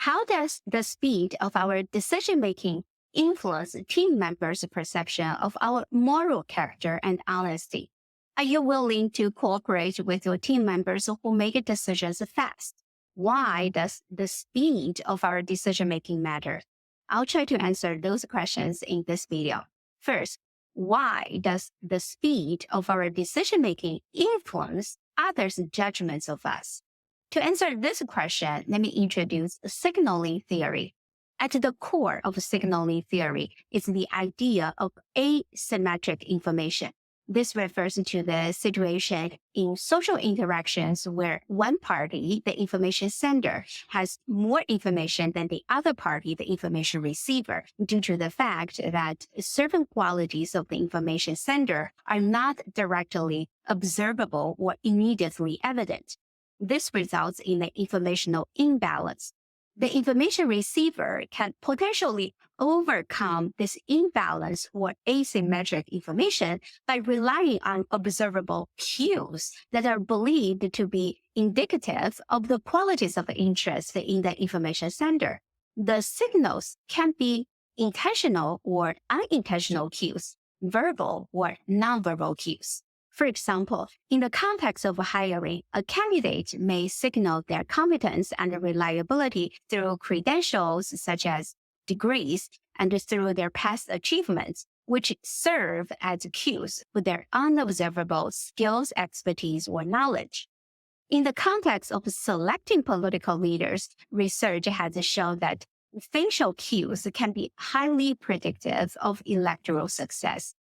How does the speed of our decision making influence team members' perception of our moral character and honesty? Are you willing to cooperate with your team members who make decisions fast? Why does the speed of our decision making matter? I'll try to answer those questions in this video. First, why does the speed of our decision making influence others' judgments of us? To answer this question, let me introduce signaling theory. At the core of signaling theory is the idea of asymmetric information. This refers to the situation in social interactions where one party, the information sender, has more information than the other party, the information receiver, due to the fact that certain qualities of the information sender are not directly observable or immediately evident. This results in an informational imbalance. The information receiver can potentially overcome this imbalance or asymmetric information by relying on observable cues that are believed to be indicative of the qualities of interest in the information sender. The signals can be intentional or unintentional cues, verbal or nonverbal cues. For example, in the context of hiring, a candidate may signal their competence and reliability through credentials such as degrees and through their past achievements, which serve as cues for their unobservable skills, expertise, or knowledge. In the context of selecting political leaders, research has shown that facial cues can be highly predictive of electoral success.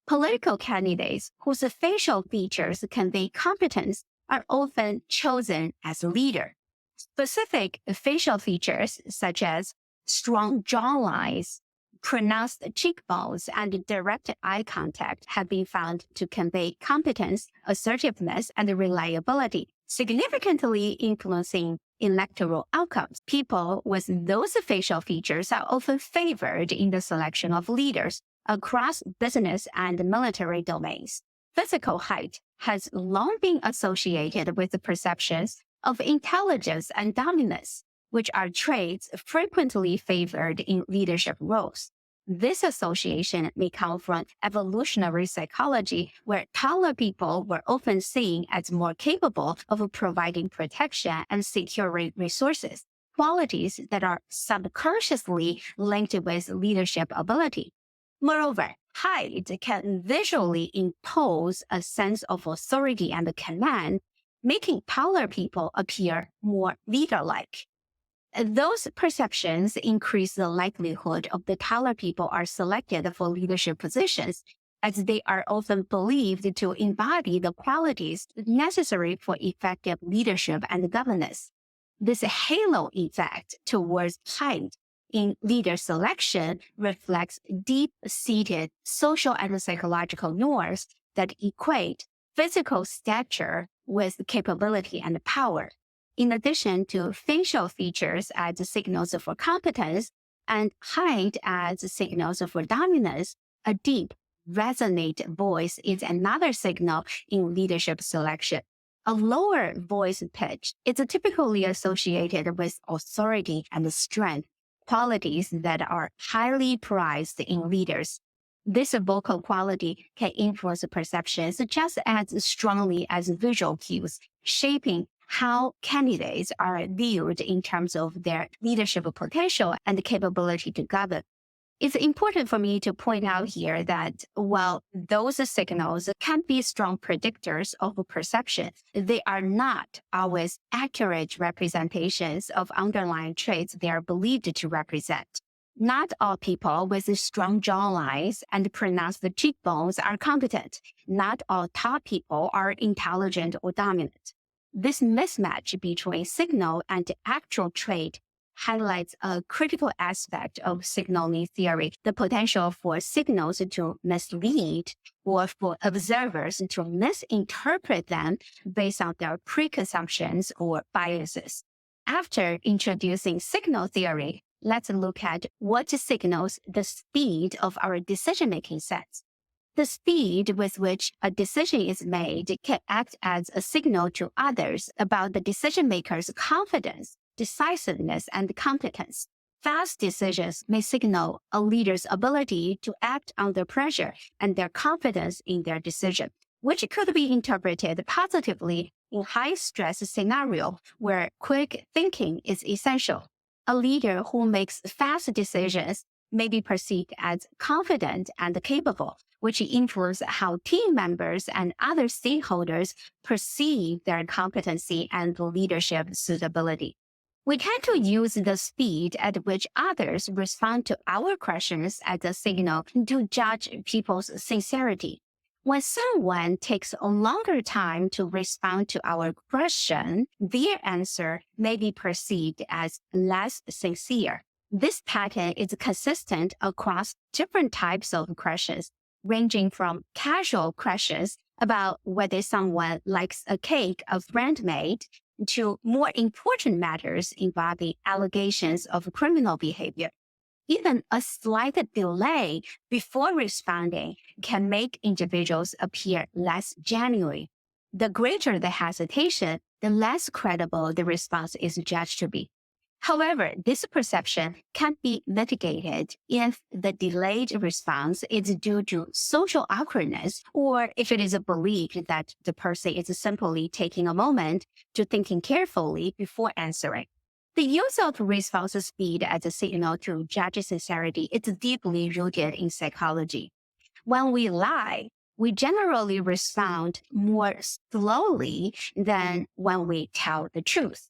Political candidates whose facial features convey competence are often chosen as leader. Specific facial features such as strong jawlines, pronounced cheekbones, and direct eye contact have been found to convey competence, assertiveness, and reliability, significantly influencing electoral outcomes. People with those facial features are often favored in the selection of leaders across business and military domains. Physical height has long been associated with the perceptions of intelligence and dominance, which are traits frequently favored in leadership roles. This association may come from evolutionary psychology, where taller people were often seen as more capable of providing protection and securing resources, qualities that are subconsciously linked with leadership ability. Moreover, height can visually impose a sense of authority and command, making taller people appear more leader-like. Those perceptions increase the likelihood of the taller people are selected for leadership positions, as they are often believed to embody the qualities necessary for effective leadership and governance. This halo effect towards height in leader selection reflects deep-seated social and psychological norms that equate physical stature with capability and power. In addition to facial features as signals for competence and height as signals for dominance, a deep, resonant voice is another signal in leadership selection. A lower voice pitch is typically associated with authority and strength, qualities that are highly prized in leaders. This vocal quality can influence perceptions just as strongly as visual cues, shaping how candidates are viewed in terms of their leadership potential and capability to govern. It's important for me to point out here that while those signals can be strong predictors of perception, they are not always accurate representations of underlying traits they are believed to represent. Not all people with strong jawlines and pronounced cheekbones are competent. Not all tall people are intelligent or dominant. This mismatch between signal and actual trait highlights a critical aspect of signaling theory, the potential for signals to mislead or for observers to misinterpret them based on their preconceptions or biases. After introducing signal theory, let's look at what signals the speed of our decision-making sets. The speed with which a decision is made can act as a signal to others about the decision maker's confidence decisiveness and competence. Fast decisions may signal a leader's ability to act under pressure and their confidence in their decision, which could be interpreted positively in high-stress scenario where quick thinking is essential. A leader who makes fast decisions may be perceived as confident and capable, which influences how team members and other stakeholders perceive their competency and leadership suitability. We tend to use the speed at which others respond to our questions as a signal to judge people's sincerity. When someone takes a longer time to respond to our question, their answer may be perceived as less sincere. This pattern is consistent across different types of questions, ranging from casual questions about whether someone likes a cake a friend made to more important matters involving allegations of criminal behavior. Even a slight delay before responding can make individuals appear less genuine. The greater the hesitation, the less credible the response is judged to be. However, this perception can be mitigated if the delayed response is due to social awkwardness or if it is believed that the person is simply taking a moment to thinking carefully before answering. The use of response speed as a signal to judge sincerity is deeply rooted in psychology. When we lie, we generally respond more slowly than when we tell the truth.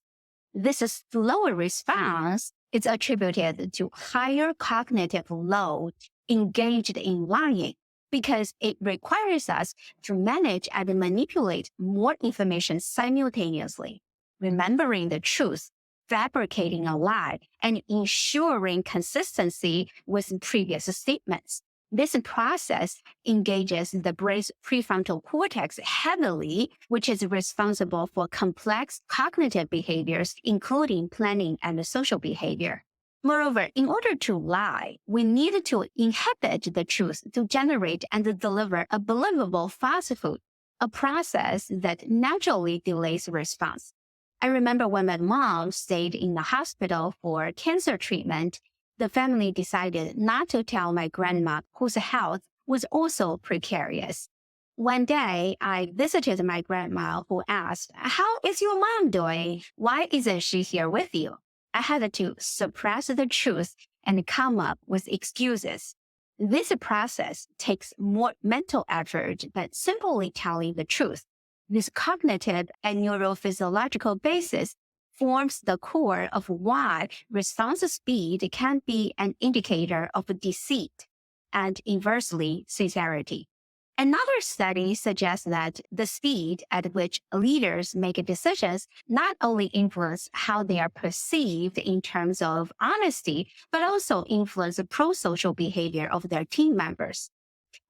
This slower response is attributed to higher cognitive load engaged in lying because it requires us to manage and manipulate more information simultaneously, remembering the truth, fabricating a lie, and ensuring consistency with previous statements. This process engages the brain's prefrontal cortex heavily, which is responsible for complex cognitive behaviors, including planning and social behavior. Moreover, in order to lie, we need to inhabit the truth to generate and deliver a believable falsehood, a process that naturally delays response. I remember when my mom stayed in the hospital for cancer treatment, the family decided not to tell my grandma, whose health was also precarious. One day, I visited my grandma, who asked, "How is your mom doing? Why isn't she here with you?" I had to suppress the truth and come up with excuses. This process takes more mental effort than simply telling the truth. This cognitive and neurophysiological basis forms the core of why response speed can be an indicator of deceit and inversely sincerity. Another study suggests that the speed at which leaders make decisions not only influence how they are perceived in terms of honesty, but also influence the pro-social behavior of their team members.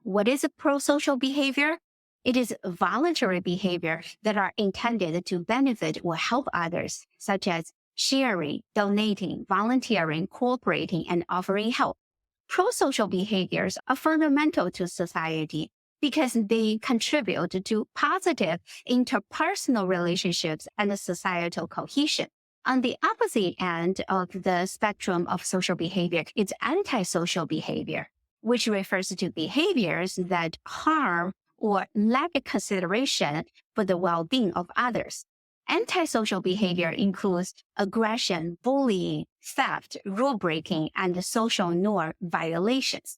What is a pro-social behavior? It is voluntary behavior that are intended to benefit or help others, such as sharing, donating, volunteering, cooperating, and offering help. Pro-social behaviors are fundamental to society because they contribute to positive interpersonal relationships and societal cohesion. On the opposite end of the spectrum of social behavior is antisocial behavior, which refers to behaviors that harm or lack consideration for the well-being of others. Antisocial behavior includes aggression, bullying, theft, rule-breaking, and social norm violations.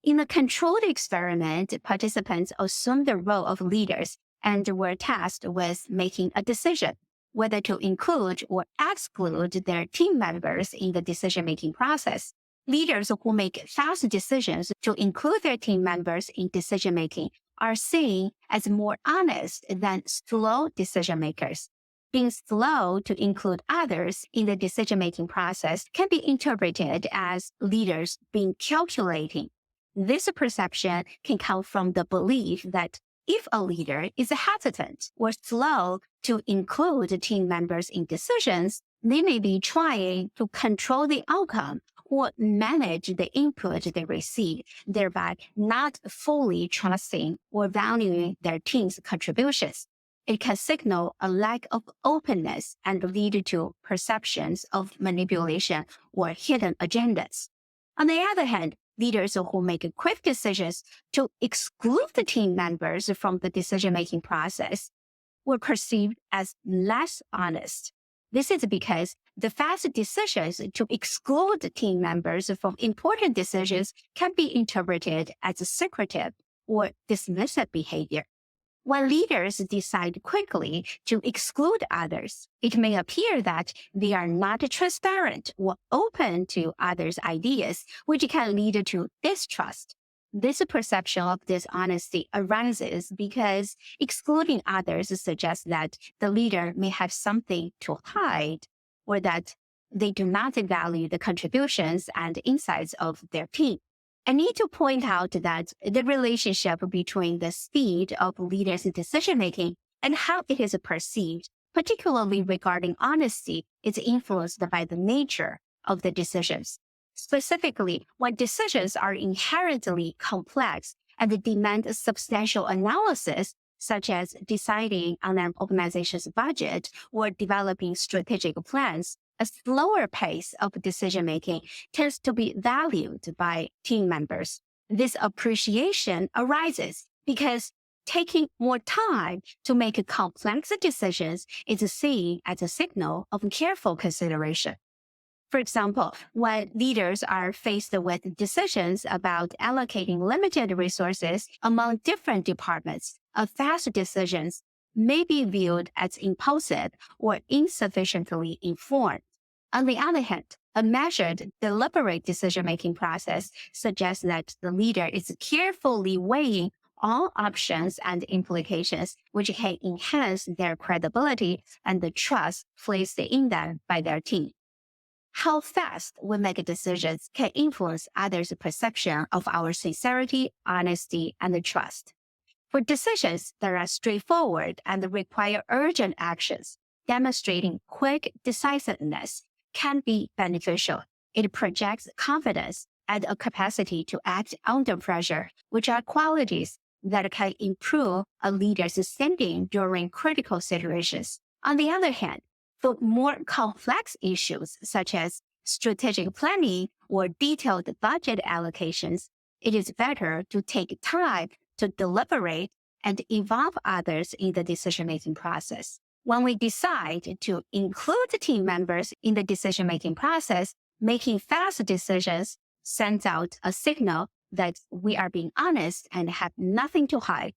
In a controlled experiment, participants assumed the role of leaders and were tasked with making a decision whether to include or exclude their team members in the decision-making process. Leaders who make fast decisions to include their team members in decision-making are seen as more honest than slow decision makers. Being slow to include others in the decision-making process can be interpreted as leaders being calculating. This perception can come from the belief that if a leader is hesitant or slow to include team members in decisions, they may be trying to control the outcome or manage the input they receive, thereby not fully trusting or valuing their team's contributions. it can signal a lack of openness and lead to perceptions of manipulation or hidden agendas. On the other hand, leaders who make quick decisions to exclude the team members from the decision-making process were perceived as less honest. This is because the fast decisions to exclude team members from important decisions can be interpreted as secretive or dismissive behavior. When leaders decide quickly to exclude others, it may appear that they are not transparent or open to others' ideas, which can lead to distrust. This perception of dishonesty arises because excluding others suggests that the leader may have something to hide or that they do not value the contributions and insights of their team. I need to point out that the relationship between the speed of leaders' decision-making and how it is perceived, particularly regarding honesty, is influenced by the nature of the decisions. Specifically, when decisions are inherently complex and demand substantial analysis, such as deciding on an organization's budget or developing strategic plans, a slower pace of decision-making tends to be valued by team members. This appreciation arises because taking more time to make complex decisions is seen as a signal of careful consideration. For example, when leaders are faced with decisions about allocating limited resources among different departments, fast decisions may be viewed as impulsive or insufficiently informed. On the other hand, a measured, deliberate decision-making process suggests that the leader is carefully weighing all options and implications, which can enhance their credibility and the trust placed in them by their team. How fast we make decisions can influence others' perception of our sincerity, honesty, and trust. For decisions that are straightforward and require urgent actions, demonstrating quick decisiveness can be beneficial. It projects confidence and a capacity to act under pressure, which are qualities that can improve a leader's standing during critical situations. On the other hand, for more complex issues such as strategic planning or detailed budget allocations, it is better to take time to deliberate and involve others in the decision-making process. When we decide to include team members in the decision-making process, making fast decisions sends out a signal that we are being honest and have nothing to hide.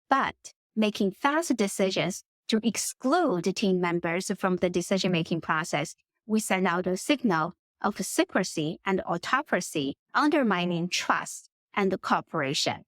But making fast decisions to exclude team members from the decision-making process, we send out a signal of secrecy and autocracy, undermining trust and cooperation.